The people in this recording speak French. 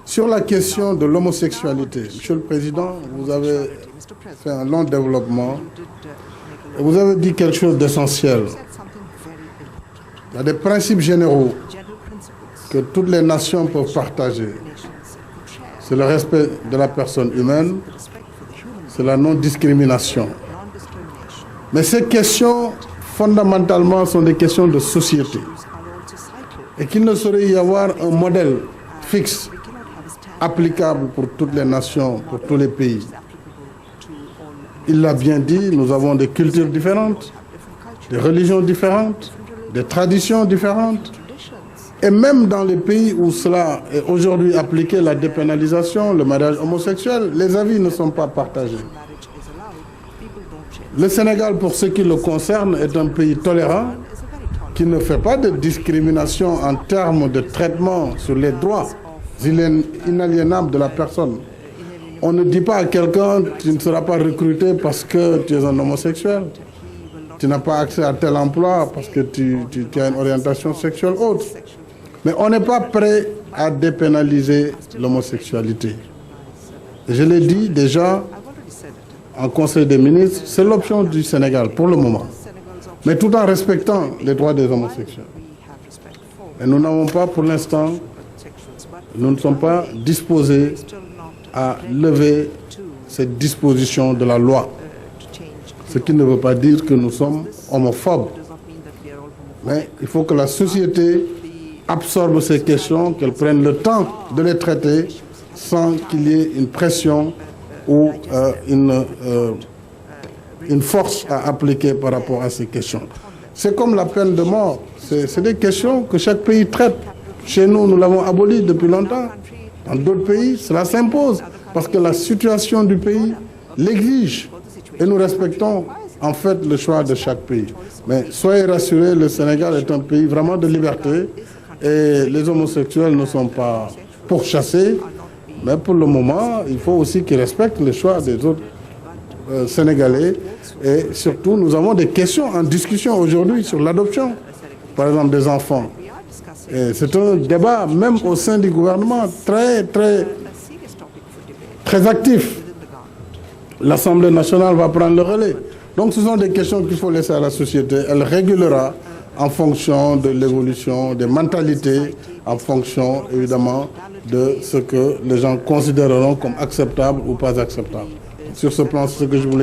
Sur la question de l'homosexualité, Monsieur le Président, vous avez fait un long développement et vous avez dit quelque chose d'essentiel. Il y a des principes généraux que toutes les nations peuvent partager. C'est le respect de la personne humaine, c'est la non-discrimination. Mais ces questions, fondamentalement, sont des questions de société. Et qu'il ne saurait y avoir un modèle fixe, applicable pour toutes les nations, pour tous les pays. Il l'a bien dit, nous avons des cultures différentes, des religions différentes, des traditions différentes. Et même dans les pays où cela est aujourd'hui appliqué, la dépénalisation, le mariage homosexuel, les avis ne sont pas partagés. Le Sénégal, pour ce qui le concerne, est un pays tolérant qui ne fait pas de discrimination en termes de traitement sur les droits inaliénables de la personne. On ne dit pas à quelqu'un « tu ne seras pas recruté parce que tu es un homosexuel ». Tu n'as pas accès à tel emploi parce que tu as une orientation sexuelle autre. Mais on n'est pas prêt à dépénaliser l'homosexualité. Je l'ai dit déjà en Conseil des ministres, c'est l'option du Sénégal pour le moment. Mais tout en respectant les droits des homosexuels. Et nous n'avons pas pour l'instant, nous ne sommes pas disposés à lever cette disposition de la loi. Ce qui ne veut pas dire que nous sommes homophobes. Mais il faut que la société absorbe ces questions, qu'elle prenne le temps de les traiter sans qu'il y ait une pression ou une force à appliquer par rapport à ces questions. C'est comme la peine de mort. C'est des questions que chaque pays traite. Chez nous, nous l'avons abolie depuis longtemps. Dans d'autres pays, cela s'impose parce que la situation du pays l'exige. Et nous respectons en fait le choix de chaque pays. Mais soyez rassurés, le Sénégal est un pays vraiment de liberté et les homosexuels ne sont pas pourchassés. Mais pour le moment, il faut aussi qu'ils respectent le choix des autres Sénégalais. Et surtout, nous avons des questions en discussion aujourd'hui sur l'adoption, par exemple des enfants. C'est un débat, même au sein du gouvernement, très actif. L'Assemblée nationale va prendre le relais. Donc ce sont des questions qu'il faut laisser à la société. Elle régulera en fonction de l'évolution des mentalités, en fonction évidemment de ce que les gens considéreront comme acceptable ou pas acceptable. Sur ce plan, c'est ce que je voulais